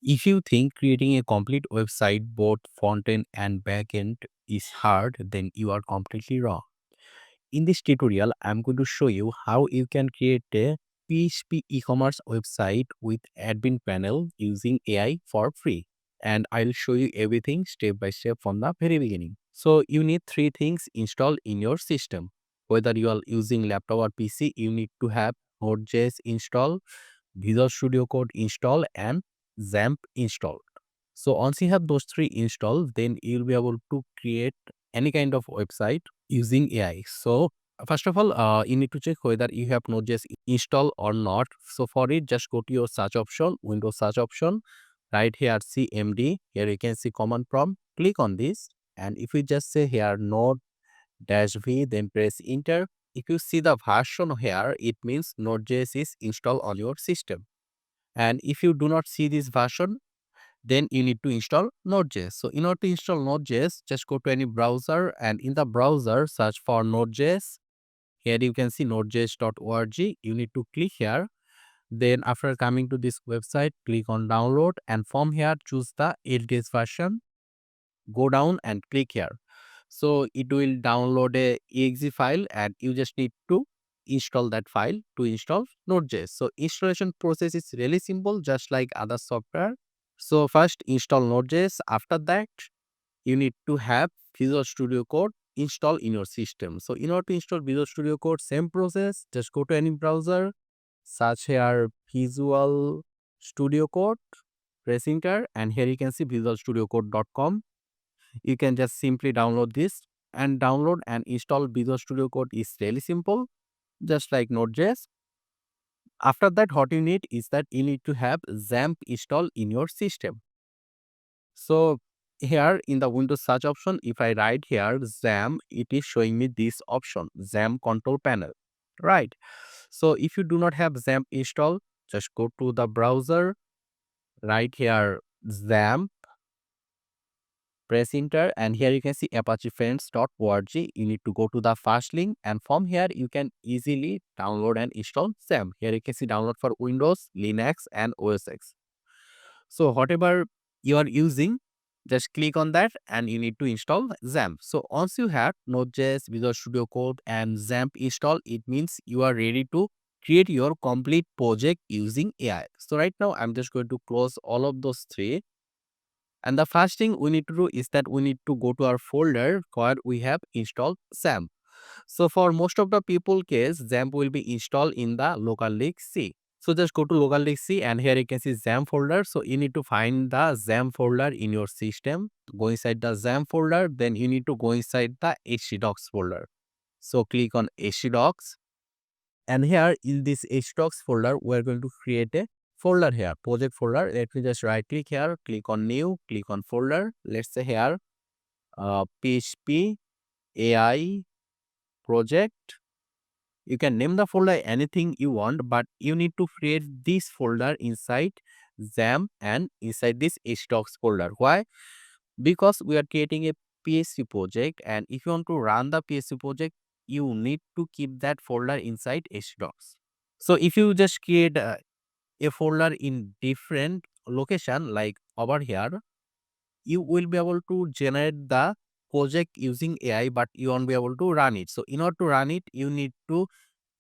If you think creating a complete website, both front-end and back-end, is hard, then you are completely wrong. In this tutorial, I'm going to show you how you can create a PHP e-commerce website with admin panel using AI for free. And I'll show you everything step by step from the very beginning. So you need three things installed in your system. Whether you are using laptop or PC, you need to have Node.js installed, Visual Studio Code installed, and XAMPP installed. So once you have those three installed, then you'll be able to create any kind of website using AI. So first of all, you need to check whether you have Node.js installed or not. So for it, just go to your search option, Windows search option, right here CMD. Here you can see command prompt. Click on this, and if you just say here Node-V, then press enter. If you see the version here, it means Node.js is installed on your system. And if you do not see this version, then you need to install Node.js. So in order to install Node.js, just go to any browser, and in the browser search for Node.js. Here you can see nodejs.org. You need to click here. Then after coming to this website, click on download, and from here choose the LTS version. Go down and click here. So it will download a exe file, and you just need to install that file to install Node.js. So installation process is really simple, just like other software. So first install Node.js. After that, you need to have Visual Studio Code installed in your system. So in order to install Visual Studio Code, same process. Just go to any browser, search here Visual Studio Code, press enter, and here you can see visualstudiocode.com. You can just simply download this, and download and install Visual Studio Code is really simple, just like Node.js. After that, what you need is that you need to have XAMPP installed in your system. So here in the Windows search option, if I write here XAMPP, it is showing me this option, XAMPP control panel, right? So if you do not have XAMPP installed, just go to the browser, right here XAMPP, press enter, and here you can see apachefriends.org. You need to go to the first link, and from here you can easily download and install XAMPP. Here you can see download for Windows, Linux, and OS X. So whatever you are using, just click on that, and you need to install XAMPP. So once you have Node.js, Visual Studio Code, and XAMPP installed, it means you are ready to create your complete project using AI. So right now I'm just going to close all of those three. And the first thing we need to do is that we need to go to our folder where we have installed XAMPP. So for most of the people case, XAMPP will be installed in the local disk C. So just go to local disk C, and here you can see XAMPP folder. So you need to find the XAMPP folder in your system. Go inside the XAMPP folder, then you need to go inside the htdocs folder. So click on htdocs, and here in this htdocs folder, we're going to create a folder here, project folder. Let me just right click here, click on new, click on folder. Let's say here PHP AI project. You can name the folder anything you want, but you need to create this folder inside XAMPP and inside this htdocs folder. Why? Because we are creating a PHP project, and if you want to run the PHP project, you need to keep that folder inside htdocs. So if you just create a folder in different location like over here, you will be able to generate the project using AI, but you won't be able to run it. So in order to run it, you need to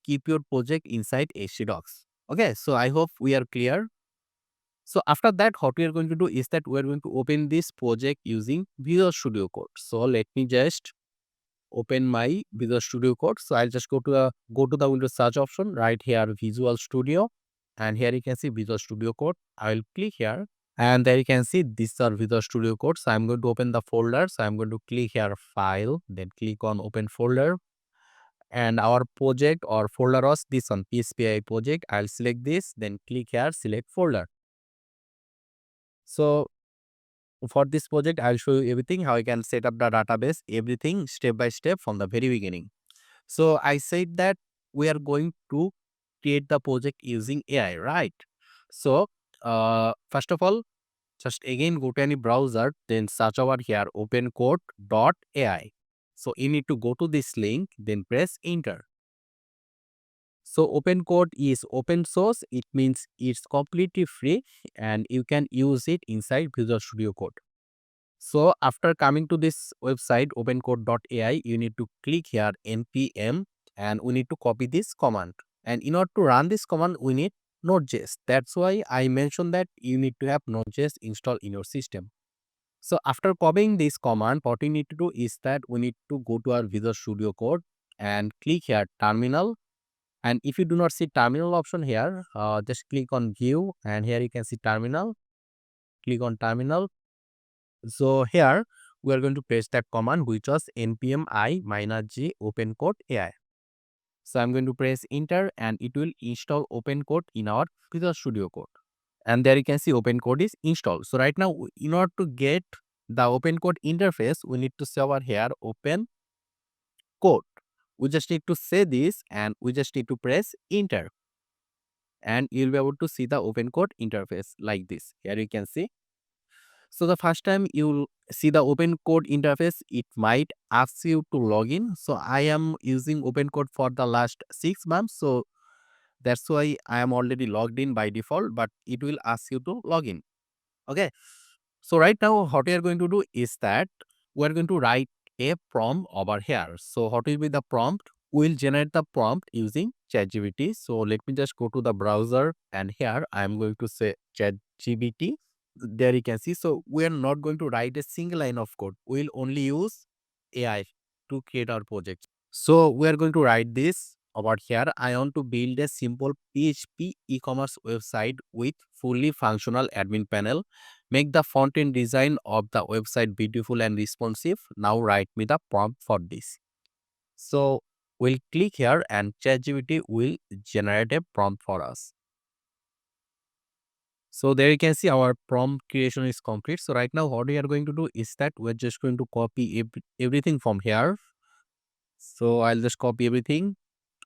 keep your project inside htdocs. Okay, so I hope we are clear. So after that, what we are going to do is that we are going to open this project using Visual Studio Code. So let me just open my Visual Studio Code. So I'll just go to the Windows search option right here, Visual Studio, and here you can see Visual Studio Code. I will click here, and there you can see these are Visual Studio Code. So I'm going to open the folder. So I'm going to click here, File, then click on Open Folder, and our project or folder was this one, PSPI project. I'll select this, then click here, select folder. So for this project, I'll show you everything, how I can set up the database, everything step by step from the very beginning. So I said that we are going to create the project using AI, right? So first of all, just again go to any browser, then search over here OpenCode AI. So you need to go to this link, then press enter. So OpenCode is open source. It means it's completely free and you can use it inside Visual Studio Code. So after coming to this website opencode.ai, you need to click here npm and we need to copy this command. And in order to run this command, we need Node.js. That's why I mentioned that you need to have Node.js installed in your system. So after copying this command, what we need to do is that we need to go to our Visual Studio Code and click here terminal. And if you do not see terminal option here, just click on view and here you can see terminal. Click on terminal. So here we are going to paste that command which was npm I -g opencode AI. So I'm going to press enter and it will install OpenCode in our Visual Studio Code. And there you can see OpenCode is installed. So right now, in order to get the OpenCode interface, we need to say over here OpenCode. We just need to say this and we just need to press enter. And you'll be able to see the OpenCode interface like this. Here you can see. So the first time you'll see the OpenCode interface, it might ask you to log in. So I am using OpenCode for the last 6 months. So that's why I am already logged in by default, but it will ask you to log in. Okay. So right now, what we are going to do is that we are going to write a prompt over here. So what will be the prompt? We'll generate the prompt using ChatGPT. So let me just go to the browser and here I am going to say ChatGPT. There you can see. So we are not going to write a single line of code. We'll only use AI to create our project. So we are going to write this over here. I want to build a simple PHP e-commerce website with fully functional admin panel. Make the front end design of the website beautiful and responsive. Now write me the prompt for this. So we'll click here and ChatGPT will generate a prompt for us. So there you can see our prompt creation is complete. So right now what we are going to do is that we're just going to copy everything from here. So I'll just copy everything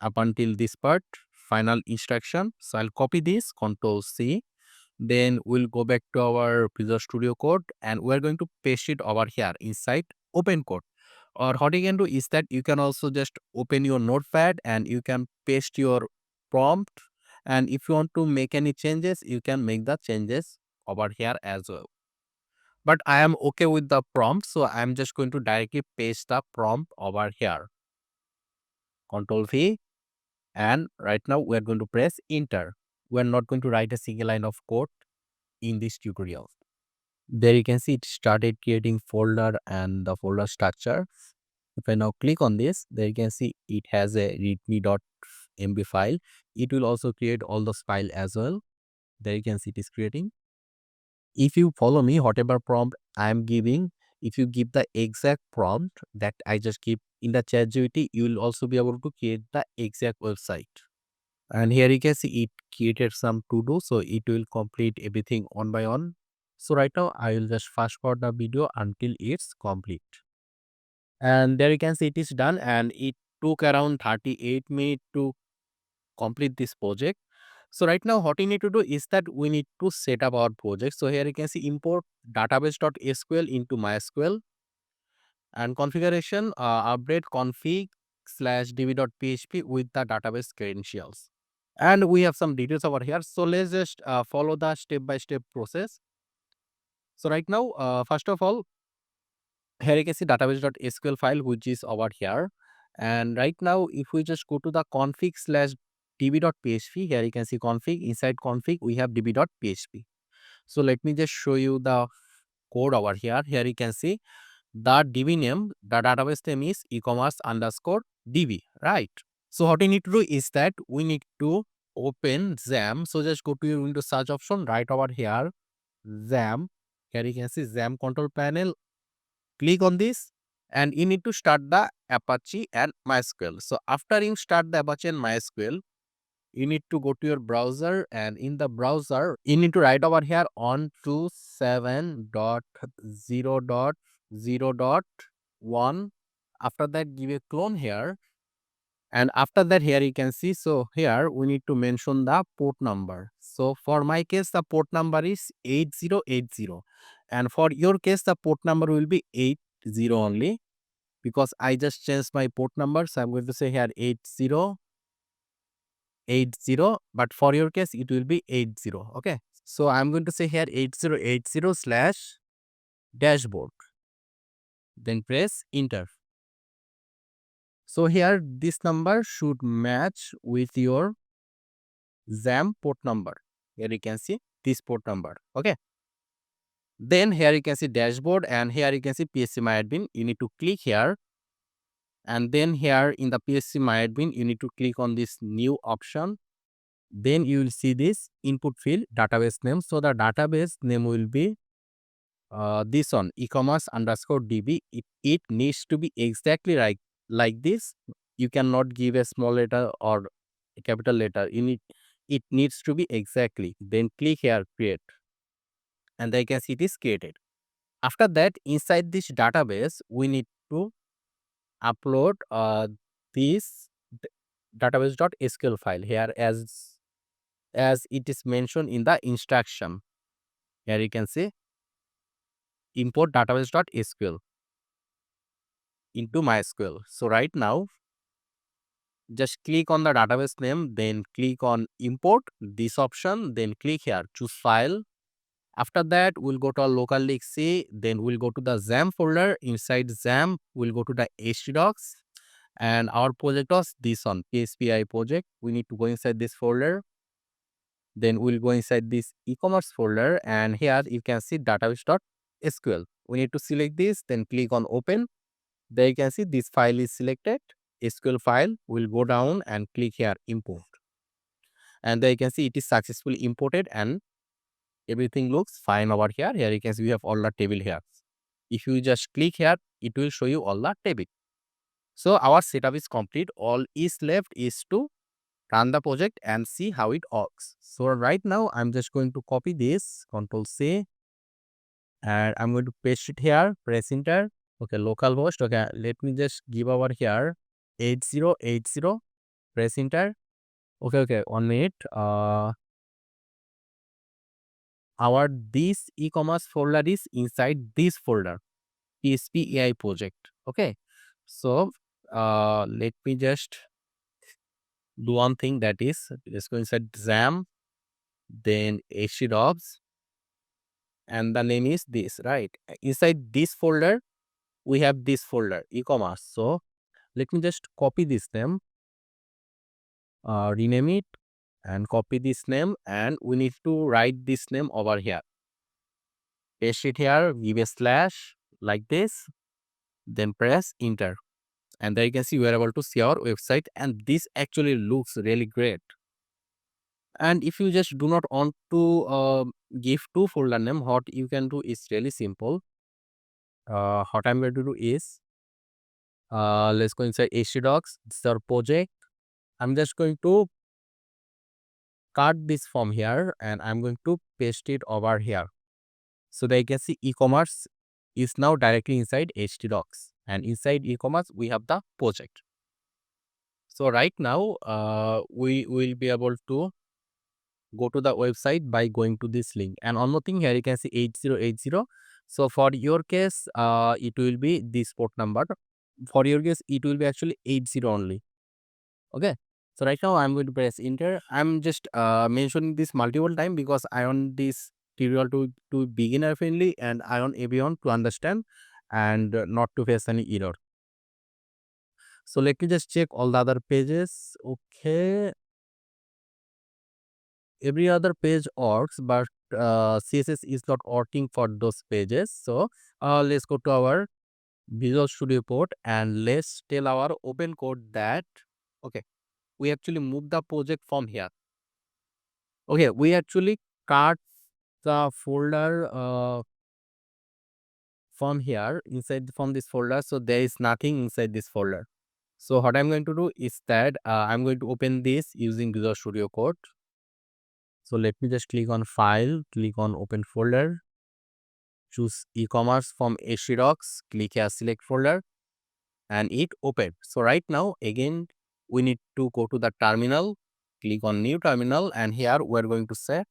up until this part, final instruction. So I'll copy this, Control C. Then we'll go back to our Visual Studio Code and we're going to paste it over here inside OpenCode. Or what you can do is that you can also just open your notepad and you can paste your prompt. And if you want to make any changes, you can make the changes over here as well. But I am okay with the prompt, so I'm just going to directly paste the prompt over here. Control V. And right now we're going to press enter. We're not going to write a single line of code in this tutorial. There you can see it started creating folder and the folder structure. If I now click on this, there you can see it has a readme.mb file. It will also create all those files as well. There you can see it is creating. If you follow me, whatever prompt I am giving, if you give the exact prompt that I just give in the ChatGPT, you will also be able to create the exact website. And here you can see it created some to do, so it will complete everything one by one. So right now I will just fast forward the video until it's complete. And there you can see it is done and it took around 38 minutes to complete this project. So right now what we need to do is that we need to set up our project. So here you can see import database.sql into MySQL and configuration update config/db.php with the database credentials. And we have some details over here. So let's just follow the step-by-step process. So right now, first of all, here you can see database.sql file, which is over here. And right now, if we just go to the config/db.php, here you can see config. Inside config, we have db.php. So let me just show you the code over here. Here you can see the DB name, the database name is ecommerce_db, right? So what we need to do is that we need to open XAMPP. So just go to your Windows search option right over here, XAMPP. Here you can see XAMPP control panel. Click on this and you need to start the Apache and MySQL. So after you start the Apache and MySQL, you need to go to your browser and in the browser, you need to write over here on 27.0.0.1. After that, give a clone here. And after that, here you can see, so here we need to mention the port number. So for my case, the port number is 8080. And for your case, the port number will be 80 only because I just changed my port number. So I'm going to say here 80. 80, but for your case it will be 80. Okay, so I'm going to say here 8080 slash dashboard, then press enter. So here this number should match with your XAMPP port number. Here you can see this port number. Okay, then here you can see dashboard, and here you can see PHP-MyAdmin. You need to click here, and then here in the PHP-MyAdmin you need to click on this new option. Then you will see this input field database name. So the database name will be this one, Ecommerce underscore DB. It needs to be exactly like this. You cannot give a small letter or a capital letter. It needs to be exactly. Then click here create, and then you can see it is created. After that, inside this database we need to upload this database.sql file here, as it is mentioned in the instruction. Here you can see import database.sql into MySQL. So right now, just click on the database name, then click on import this option, then click here choose file. After that, we'll go to our local disk C, then we'll go to the XAMPP folder. Inside XAMPP, we'll go to the htdocs, and our project was this one, PHPI project. We need to go inside this folder. Then we'll go inside this Ecommerce folder, and here you can see database.sql. We need to select this, then click on open. There you can see this file is selected, SQL file. We'll go down and click here import, and there you can see it is successfully imported and everything looks fine over here. Here you can see we have all the table here. If you just click here, it will show you all the table. So our setup is complete. All is left is to run the project and see how it works. So right now I'm just going to copy this, Control C, and I'm going to paste it here, press enter. Okay, localhost. Okay, let me just give over here 8080, press enter. Okay, 1 minute. Our this e-commerce folder is inside this folder, PHP AI project. Okay, so let me just do one thing, that is, let's go inside XAMPP, then htdocs, and the name is this, right? Inside this folder we have this folder e-commerce. So let me just copy this name, rename it, and copy this name, and we need to write this name over here, paste it here, give a slash like this, then press enter, and there you can see we are able to see our website, and this actually looks really great. And if you just do not want to give two folder name, what you can do is really simple. What I'm going to do is let's go inside htdocs. This is our project. I'm just going to cut this from here, and I'm going to paste it over here. So that you can see e-commerce is now directly inside htdocs, and inside e-commerce we have the project. So right now we will be able to go to the website by going to this link. And one more thing, here you can see 8080. So for your case it will be this port number. For your case it will be actually 80 only. Okay, so right now I'm going to press enter. I'm just mentioning this multiple time because I want this tutorial to beginner friendly, and I want everyone to understand and not to face any error. So let me just check all the other pages. Okay, every other page works, but CSS is not working for those pages. So let's go to our Visual Studio port, and let's tell our OpenCode that okay, we actually move the project from here. Okay, we actually cut the folder from here, inside from this folder, so there is nothing inside this folder. So what I'm going to do is that I'm going to open this using Visual Studio Code. So let me just click on file, click on open folder, choose e-commerce from htdocs, click here select folder, and it opened. So right now again we need to go to the terminal, click on new terminal, and here we're going to say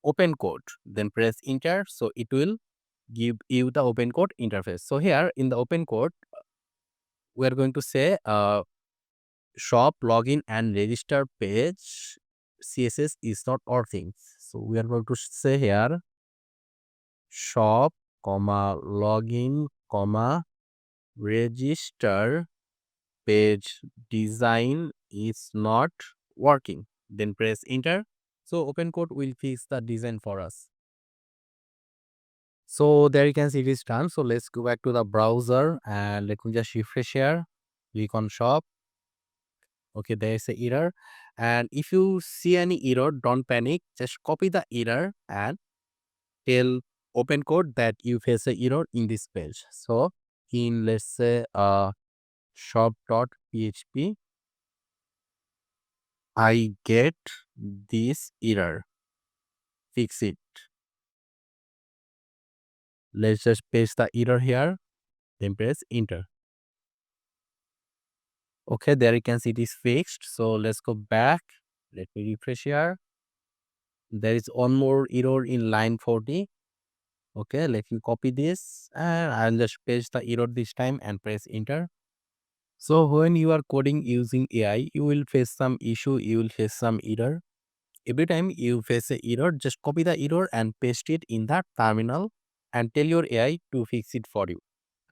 OpenCode, then press enter. So it will give you the OpenCode interface. So here in the OpenCode we are going to say shop login and register page CSS is not working. So we are going to say here shop comma login comma register page design is not working. Then press enter. So OpenCode will fix the design for us. So there you can see it is done. So let's go back to the browser and let me just refresh here. Click on shop. Okay, there is a error. And if you see any error, don't panic. Just copy the error and tell OpenCode that you face a error in this page. So in let's say shop.php, I get this error. Fix it. Let's just paste the error here. Then press enter. Okay, there you can see it is fixed. So let's go back. Let me refresh here. There is one more error in line 40. Okay, let me copy this and I'll just paste the error this time and press enter. So when you are coding using AI, you will face some issue, you will face some error. Every time you face a error, just copy the error and paste it in that terminal and tell your AI to fix it for you.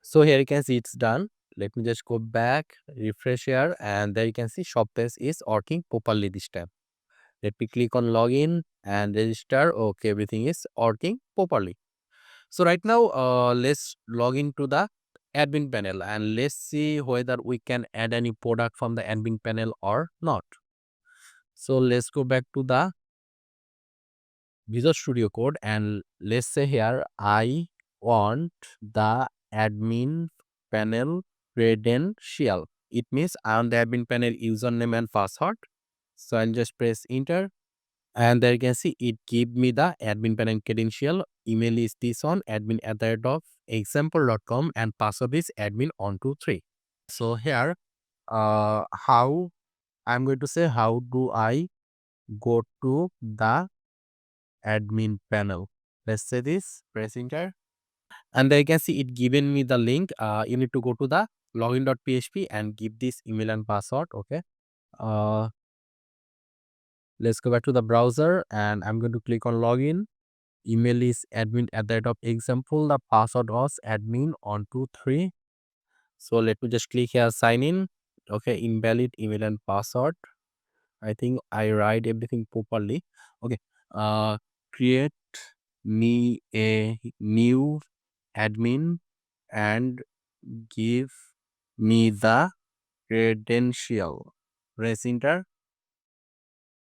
So here you can see it's done. Let me just go back, refresh here, and there you can see shop page is working properly this time. Let me click on login and register. Okay, everything is working properly. So right now, let's log into the admin panel and let's see whether we can add any product from the admin panel or not. So let's go back to the Visual Studio Code and let's say here I want the admin panel credential. It means I want the admin panel username and password. So I'll just press enter. And there you can see it give me the admin panel credential. Email is this one admin@example.com and password is admin123. So here how I'm going to say how do I go to the admin panel. Let's say this, press enter. And there you can see it given me the link. You need to go to the login.php and give this email and password. Okay. Uh, let's go back to the browser and I'm going to click on login. Email is admin@example. The password was admin123. So let me just click here sign in. Okay, invalid email and password. I think I write everything properly. Okay. Create me a new admin and give me the credential. Press enter.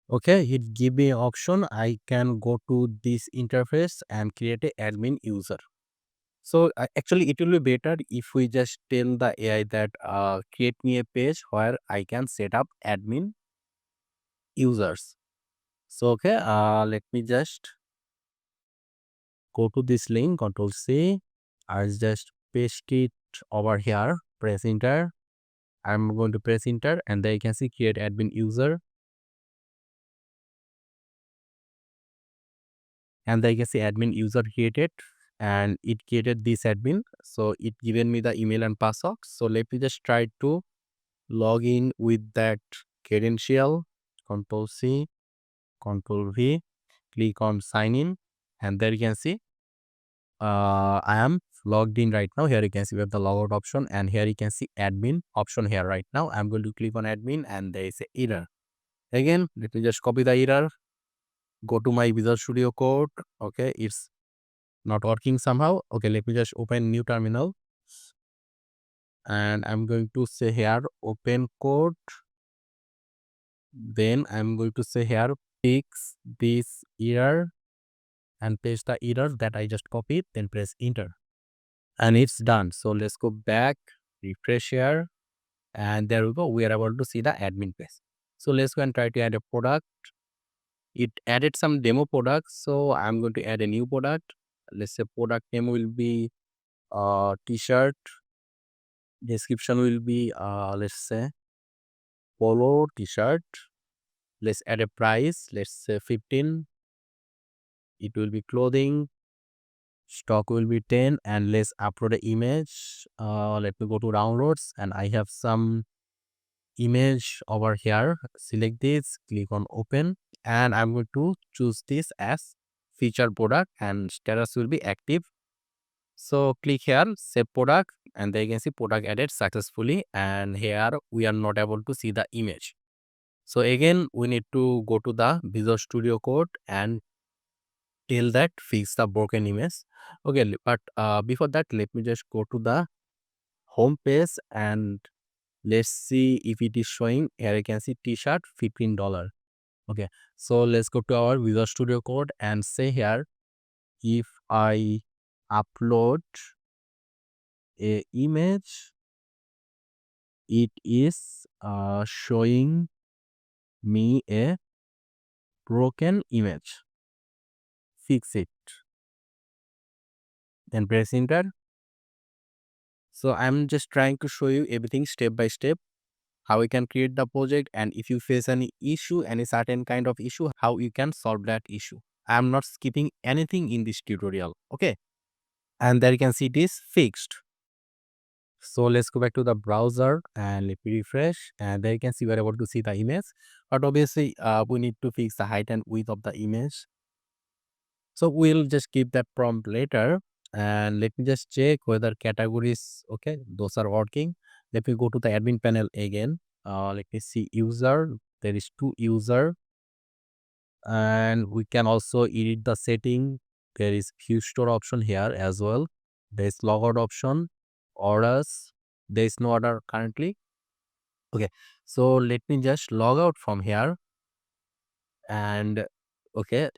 Okay, it give me option. I can go to this interface and create a admin user. So actually it will be better if we just tell the AI that create me a page where I can set up admin users. So okay, let me just go to this link, Control C. I'll just paste it over here, press enter. I'm going to press enter and there you can see create admin user. And there you can see admin user created and it created this admin. So it given me the email and password. So let me just try to log in with that credential. Control C, Control V, click on sign in and there you can see I am logged in right now. Here you can see we have the logout option and here you can see admin option here right now. I'm going to click on admin and there is a error. Again, let me just copy the error, go to my Visual Studio Code. Okay, it's not working somehow. Okay, let me just open new terminal and I'm going to say here open code. Then I'm going to say here fix this error and paste the error that I just copied, then press enter. And it's done. So let's go back, refresh here, and there we go. We are able to see the admin page. So let's go and try to add a product. It added some demo products. So I'm going to add a new product. Let's say product name will be t-shirt. Description will be let's say polo t-shirt. Let's add a price. Let's say 15. It will be clothing. Stock will be 10 and let's upload the image. Let me go to downloads and I have some image over here, select this, click on open, and I'm going to choose this as featured product and status will be active. So click here, save product, and there you can see product added successfully, and here we are not able to see the image. So again, we need to go to the Visual Studio Code and tell that fix the broken image. Okay, but before that, let me just go to the home page and let's see if it is showing. Here you can see t-shirt $15. Okay, so let's go to our Visual Studio Code and say here, if I upload a image, it is showing me a broken image. Fix it. Then press enter. So I'm just trying to show you everything step by step, how you can create the project, and if you face any issue, any certain kind of issue, how you can solve that issue. I'm not skipping anything in this tutorial. Okay. And there you can see it is fixed. So let's go back to the browser and let me refresh, and there you can see we're able to see the image, but obviously we need to fix the height and width of the image. So we'll just keep that prompt later, and let me just check whether categories, okay, those are working. Let me go to the admin panel again. Let me see user. There is two user, and we can also edit the setting. There is view store option here as well. There is logout option, orders. There is no order currently. Okay, so let me just log out from here, and okay,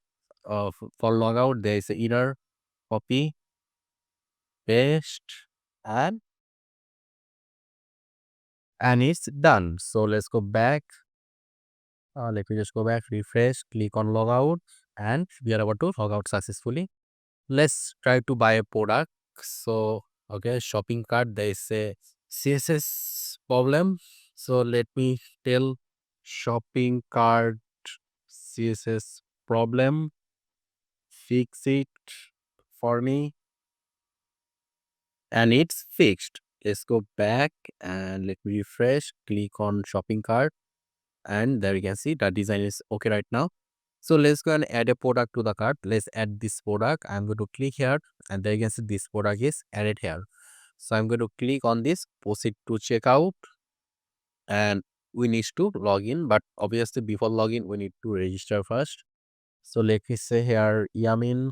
for logout there is a error. Copy, paste, and it's done. So let's go back. Let me just go back, refresh, click on logout, and we are about to log out successfully. Let's try to buy a product. So okay, shopping cart, there is a CSS problem. So let me tell shopping cart CSS problem, fix it for me, and it's fixed. Let's go back and let me refresh, click on shopping cart, and there you can see the design is okay right now. So let's go and add a product to the cart. Let's add this product. I'm going to click here, and there you can see this product is added here. So I'm going to click on this, proceed to checkout, and we need to log in, but obviously before login we need to register first. So let me say here yamin,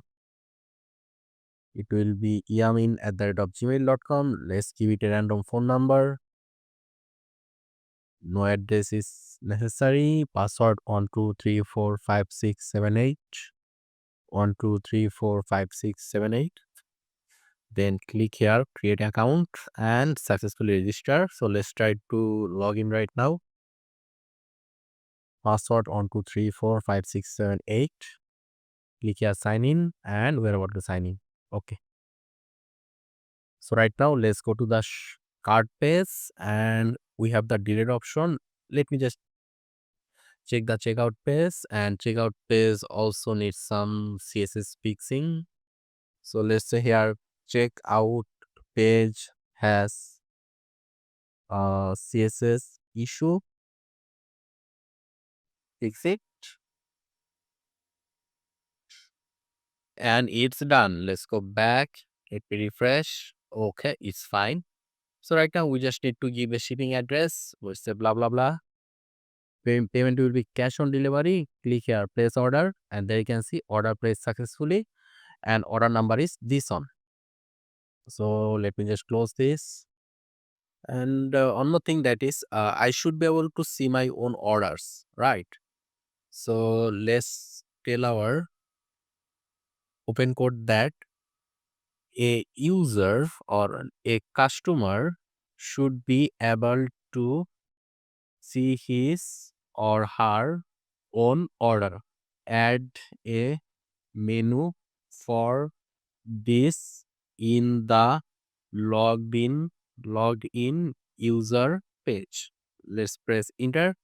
it will be yamin@gmail.com. Let's give it a random phone number. No address is necessary. Password 12345678. 12345678. Then click here, create account, and successfully register. So let's try to log in right now. Password 12345678. Click here, sign in, and we're about to sign in. Okay. So right now let's go to the cart page, and we have the delete option. Let me just check the checkout page, and checkout page also needs some CSS fixing. So let's say here checkout page has a CSS issue. Fix it, and it's done. Let's go back. Let me refresh. Okay, it's fine. So right now we just need to give a shipping address. We'll say blah blah blah. Payment will be cash on delivery. Click here, place order, and there you can see order placed successfully, and order number is this one. So let me just close this. And one more thing, that is I should be able to see my own orders, right? So let's tell our OpenCode that a user or a customer should be able to see his or her own order. Add a menu for this in the logged in user page. Let's press enter.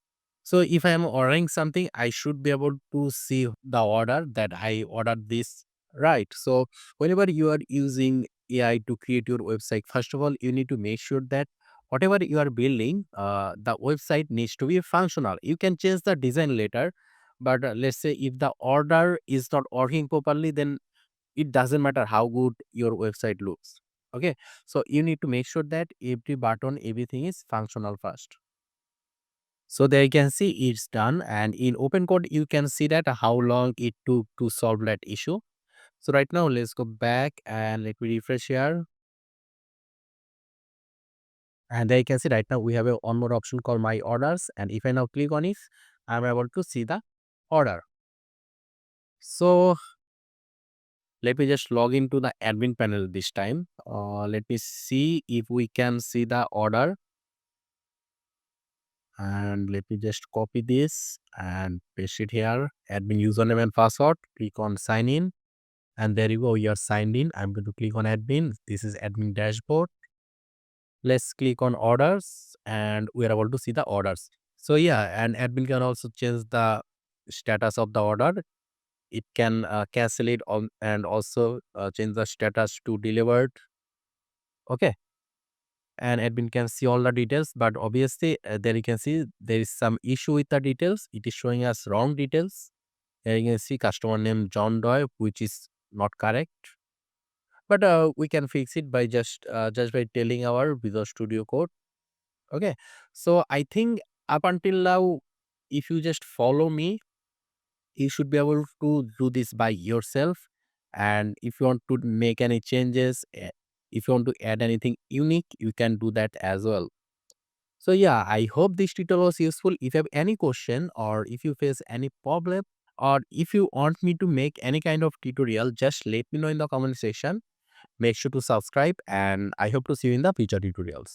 So if I am ordering something, I should be able to see the order that I ordered this, right? So whenever you are using AI to create your website, first of all, you need to make sure that whatever you are building, the website needs to be functional. You can change the design later, but let's say if the order is not working properly, then it doesn't matter how good your website looks. Okay, so you need to make sure that every button, everything is functional first. So there you can see it's done, and in OpenCode you can see that how long it took to solve that issue. So right now let's go back and let me refresh here. And there you can see right now we have a one more option called My Orders. And if I now click on it, I'm able to see the order. So let me just log into the admin panel this time. Let me see if we can see the order. And let me just copy this and paste it here. Admin username and password. Click on sign in. And there you go. You are signed in. I'm going to click on admin. This is admin dashboard. Let's click on orders and we are able to see the orders. So yeah, and admin can also change the status of the order. It can cancel it on and also change the status to delivered. Okay, and admin can see all the details, but obviously there you can see there is some issue with the details. It is showing us wrong details. Here you can see customer name John Doe, which is not correct. But we can fix it by just by telling our Visual Studio Code. Okay, so I think up until now, if you just follow me, you should be able to do this by yourself. And if you want to make any changes, if you want to add anything unique, you can do that as well. So yeah, I hope this tutorial was useful. If you have any question or if you face any problem or if you want me to make any kind of tutorial, just let me know in the comment section. Make sure to subscribe and I hope to see you in the future tutorials.